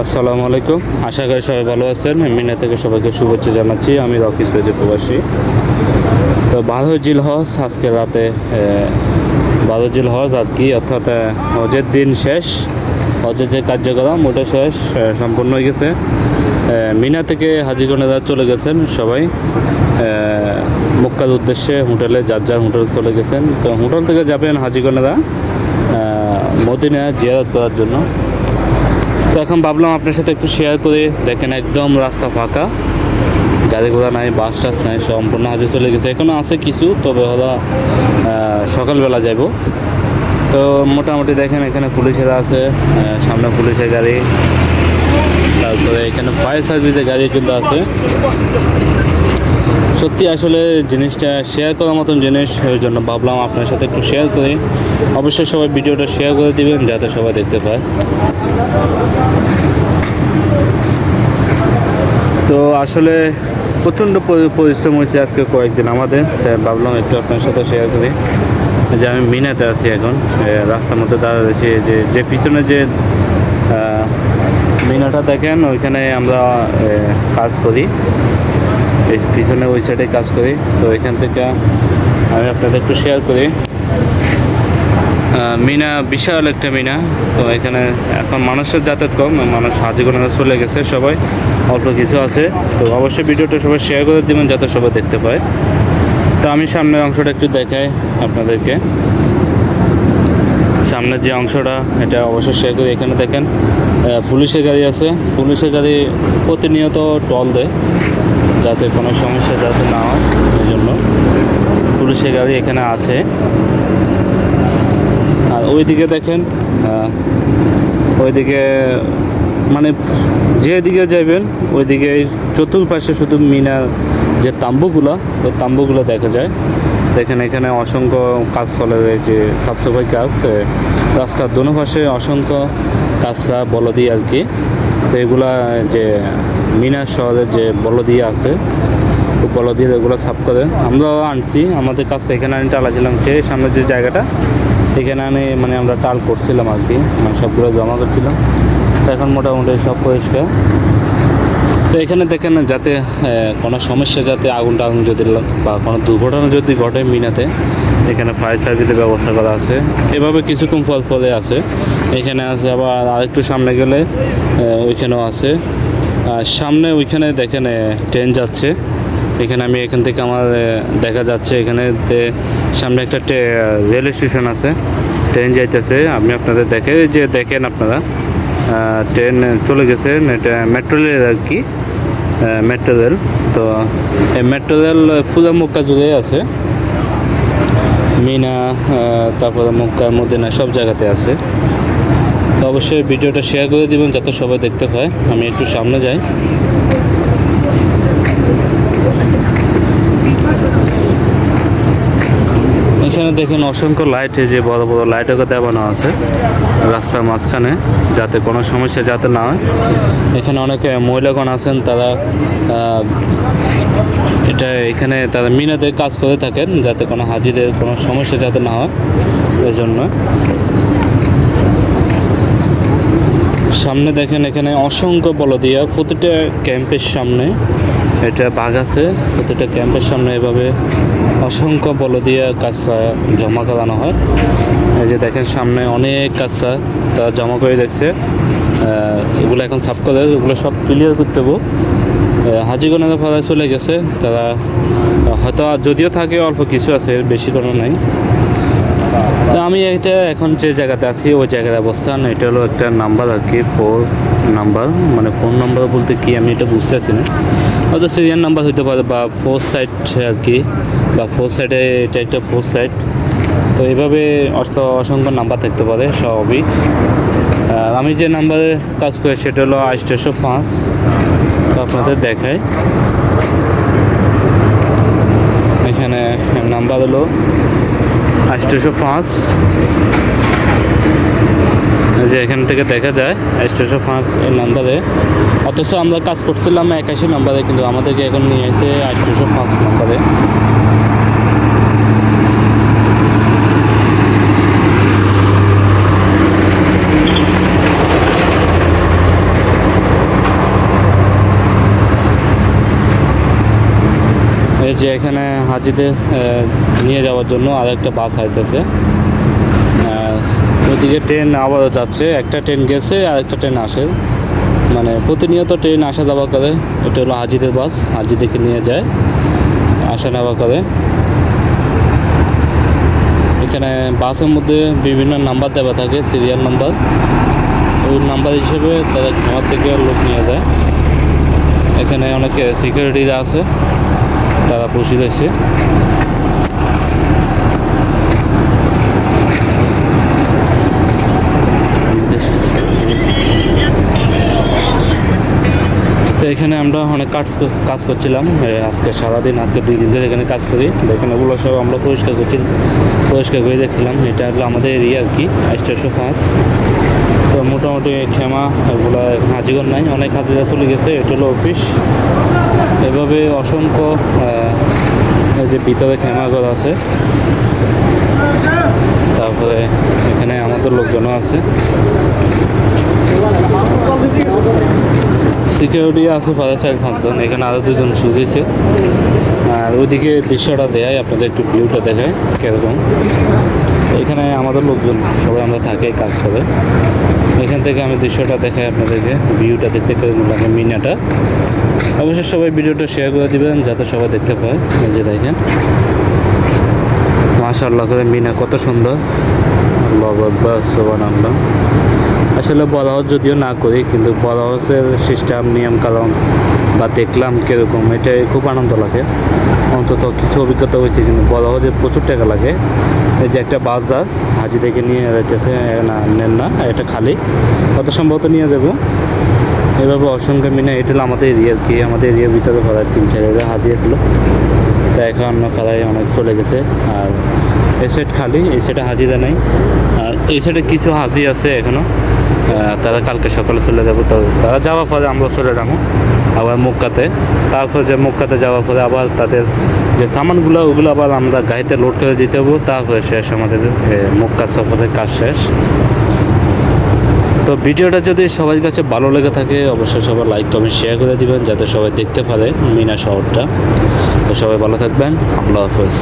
আসসালামু আলাইকুম, আশা করি সবাই ভালো আছেন। মিনা থেকে সবাইকে শুভেচ্ছা জানাচ্ছি। আমি রকি সৈয়দ প্রবাসী। তো 12 জিলহজ আজকে রাতে 12 জিলহজ আর কি, অর্থাৎ হজের দিন শেষ। হজের যে কার্যক্রম ওটা শেষ, সম্পূর্ণ হয়ে গেছে। মিনা থেকে হাজিগঞ্জে চলে গেছেন সবাই মক্কার উদ্দেশ্যে হোটেলে, যার যার হোটেলে চলে গেছেন। তো হোটেল থেকে যাবেন হাজিগঞ্জরা মদিনা জিয়ারত করার জন্য। তো এখন ভাবলাম আপনার সাথে একটু শেয়ার করে দেখেন, একদম রাস্তা ফাঁকা, গাড়ি ঘোড়া নাই, বাস টাস নাই, সম্পূর্ণ হাজে চলে গেছে। এখনও আছে কিছু, তবে ওরা সকালবেলা যাব। তো মোটামুটি দেখেন এখানে পুলিশেরা আছে, সামনে পুলিশের গাড়ি, তারপরে এখানে ফায়ার সার্ভিসের গাড়ি কিন্তু আছে। সত্যি আসলে জিনিসটা শেয়ার করার মতন জিনিস, ওই জন্য ভাবলাম আপনার সাথে একটু শেয়ার করি। অবশ্যই সবাই ভিডিওটা শেয়ার করে দিবেন যাতে সবাই দেখতে পায়। তো আসলে প্রচণ্ড পরিশ্রম হয়েছে আজকে কয়েকদিন আমাদের, তাই ভাবলাম একটু আপনার সাথে শেয়ার করি যে আমি মিনাতে আছি এখন, রাস্তার মধ্যে দাঁড়িয়ে রয়েছি। যে পিছনে যে মিনাটা দেখেন, ওইখানে আমরা কাজ করি, এই পিছনে ওই সাইডে কাজ করি। তো এখান থেকে আমি আপনাদের একটু শেয়ার করি। মিনা বিশাল একটা মিনা। তো এখানে এখন মানুষের যাতায়াত কম, মানুষ হাজিগঞ্জে চলে গেছে, সবাই অল্প কিছু আছে। তো অবশ্যই ভিডিওটা সবাই শেয়ার করে দেবেন যাতে সবাই দেখতে পায়। তো আমি সামনের অংশটা একটু দেখাই আপনাদেরকে। সামনের যে অংশটা, এটা অবশ্যই শেয়ার করি। এখানে দেখেন পুলিশের গাড়ি আছে, পুলিশের গাড়ি প্রতিনিয়ত টল দেয় যাতে কোনো সমস্যা যাতে না হয়, এই জন্য পুলিশের গাড়ি এখানে আছে। আর ওইদিকে দেখেন, ওইদিকে মানে যেদিকে যাবেন ওইদিকে চতুর্পাশে শুধু মিনার যে তাম্বুগুলো, ওই তাম্বুগুলো দেখা যায়। দেখেন এখানে অসংখ্য কাজ চলে, যে সাফসাফাই কাজ, রাস্তার দোনো পাশে অসংখ্য কাজটা বলদি আর কি। তো এগুলা যে মিনার শহরের যে বলদি আছে, বলদি এগুলো সাফ করে আমরাও আনছি। আমাদের কাছে এখানে আমি টালাছিলাম, যে সামনে যে জায়গাটা, এখানে আমি মানে আমরা টাল করছিলাম আর কি, মানে সবগুলো জমা করছিলাম। তো এখন মোটামুটি সব পরিষ্কার। তো এখানে দেখেন যাতে কোনো সমস্যা, যাতে আগুন যদি বা কোনো দুর্ঘটনা যদি ঘটে মিনাতে, এখানে ফায়ার সার্ভিসের ব্যবস্থা করা আছে। এভাবে কিছুক্ষণ পর পরে আছে, এখানে আছে। আবার আরেকটু সামনে গেলে ওইখানেও আছে। আর সামনে ওইখানে দেখেন ট্রেন যাচ্ছে। এখানে আমি এখান থেকে আমার দেখা যাচ্ছে, এখানে সামনে একটা রেল স্টেশন আছে, ট্রেন যাইতেছে। আমি আপনাদের দেখেন আপনারা, ট্রেন চলে গেছে। এটা মেট্রো রেল আর কি, মেট্রো রেল। তো এই মেট্রো রেল পুরো মক্কা জুড়ে আছে, মিনা তারপরে মক্কা মদিনা সব জায়গাতে আছে। তো অবশ্যই ভিডিওটা শেয়ার করে দিবেন যাতে সবাই দেখতে পায়। আমি একটু সামনে যাই। এখানে দেখেন অসংখ্য লাইট, যে বড় বড় লাইটও দেওয়ানো আছে রাস্তার মাঝখানে, যাতে কোনো সমস্যা যাতে না হয়। এখানে অনেকে মহিলাগণ আছেন, তারা এখানে তারা মিনাতে কাজ করে থাকেন, যাতে কোনো হাজিদের কোনো সমস্যা যাতে না হয়, এই জন্য। সামনে দেখেন এখানে অসংখ্য বলদিয়া, প্রতিটা ক্যাম্পের সামনে এটা বাঘ আছে। প্রতিটা ক্যাম্পের সামনে এভাবে অসংখ্য বলদিয়া কাঁচা জমা করানো হয়। এই যে দেখেন সামনে অনেক কাঁচা তারা জমা করে দেখছে, এগুলো এখন সাফ করে, এগুলো সব ক্লিয়ার করতে দেবো। হাজিগঞ্জের পাড়ায় চলে গেছে তারা, হয়তো যদিও থাকে অল্প কিছু আছে, বেশি কোনো নাই। তো আমি এটা এখন যে জায়গাতে আছি ওই জায়গার অবস্থান, এটা হলো একটা নাম্বার আর কি, 4 নাম্বার, মানে ফোন নাম্বার বলতে কি আমি এটা বুঝতেছি না, হয়তো সিরিয়াল নাম্বার হতে পারে বা 4 সাইড আর কি, বা 4 সাইডে এটা একটা 4 সাইড। তো এইভাবে অসংখ্য নাম্বার থাকতে পারে সবই। আমি যে নাম্বারে কাজ করি সেটা হলো 805। তো আপনাদের দেখায় এখানে নাম্বার হলো 805, যে এখান থেকে দেখা যায় 805 এই নাম্বারে। অথচ আমরা কাজ করছিলাম 81 নাম্বারে, কিন্তু আমাদেরকে এখন নিয়ে এসে 805 নাম্বারে। যে এখানে হাজিদের নিয়ে যাওয়ার জন্য আরেকটা বাস আইতেছে। ওইদিকে ট্রেন আবারও যাচ্ছে, একটা ট্রেন গেছে আর একটা ট্রেন আসে, মানে প্রতিনিয়ত ট্রেন আসা যাওয়া করে। এটা হলো হাজিদের বাস, হাজিদেরকে নিয়ে যায়, আসা নেওয়া করে। এখানে বাসের মধ্যে বিভিন্ন নাম্বার দেওয়া থাকে, সিরিয়াল নাম্বার, ওই নাম্বার হিসেবে তারা খামার থেকে লোক নিয়ে যায়। এখানে অনেকে সিকিউরিটিরা আছে, তারা বসে রয়েছে। তো এখানে আমরা অনেক কাজ করছিলাম আজকে সারাদিন, আজকে 2 দিন ধরে এখানে কাজ করি। এখানে ওগুলো সব আমরা পরিষ্কার করে দেখছিলাম। এটা হলো আমাদের এরিয়া আর কি, স্টেশন 5। তো মোটামুটি ক্ষমা এগুলো হাজিগর নাই, অনেক হাজিরা চলে গেছে। এটা হলো অফিস। এভাবে অসংখ্য যে ভিতরে ক্ষমাঘর আছে, তারপরে এখানে আমাদের লোকজনও আছে, সিকিউরিটি আছে প্রায় 4-5 জন। এখানে আরও 2 জন শুধুছে। আর ওইদিকে দৃশ্যটা দেয়, আপনাদের একটু ভিউটা দেখায় কীরকম। এখানে আমাদের লোকজন সবাই আমরা থাকি, কাজ করে। এখান থেকে আমি দৃশ্যটা দেখাই আপনাদেরকে, ভিউটা দেখতে কেমন লাগে, মিনাটা। অবশ্যই সবাই ভিডিওটা শেয়ার করে দিবেন যাতে সবাই দেখতে পায়। এই যে দেখেন, মাশাআল্লাহ করে মিনা কত সুন্দর। আল্লাহু আকবার, সুবহানাল্লাহ। আসলে বড় হাউস যদিও না করি, কিন্তু বড় হাউসের সিস্টেম, নিয়ম কানুন বা দেখলাম কীরকম, এটাই খুব আনন্দ লাগে। অন্তত কিছু অভিজ্ঞতা হয়েছে, কিন্তু বড় হাউসে প্রচুর টাকা লাগে। এই যে একটা বাজার হাজি থেকে নিয়ে যাইতেছে, না নেন না, এটা খালি, কত সম্ভবত নিয়ে যাব। এভাবে অসংখ্য মিনা। এটা হলো আমাদের এরিয়ার কি, আমাদের এরিয়ার ভিতরে প্রায় 3-4 হাজি ছিল, তা এখন প্রায় অনেক চলে গেছে। আর এই সাইড খালি, এই সাইডে হাজিরা নেই। আর এই সাইডে কিছু হাজি আছে এখনও, তারা কালকে সকালে চলে যাবো। তো তারা যাওয়ার পরে আমরা চলে যাবো আবার মক্কাতে। তারপর যে মক্কাতে যাওয়ার পরে আবার তাদের যে সামানগুলো, ওগুলো আবার আমরা গাড়িতে লোড করে দিতে হবো। তারপরে শেষ আমাদের মক্কা সফরের কাজ শেষ। তো ভিডিওটা যদি সবার কাছে ভালো লেগে থাকে, অবশ্যই সবাই লাইক কমেন্ট শেয়ার করে দিবেন যাতে সবাই দেখতে পারে মিনা শহরটা। তো সবাই ভালো থাকবেন, আল্লাহ হাফেজ।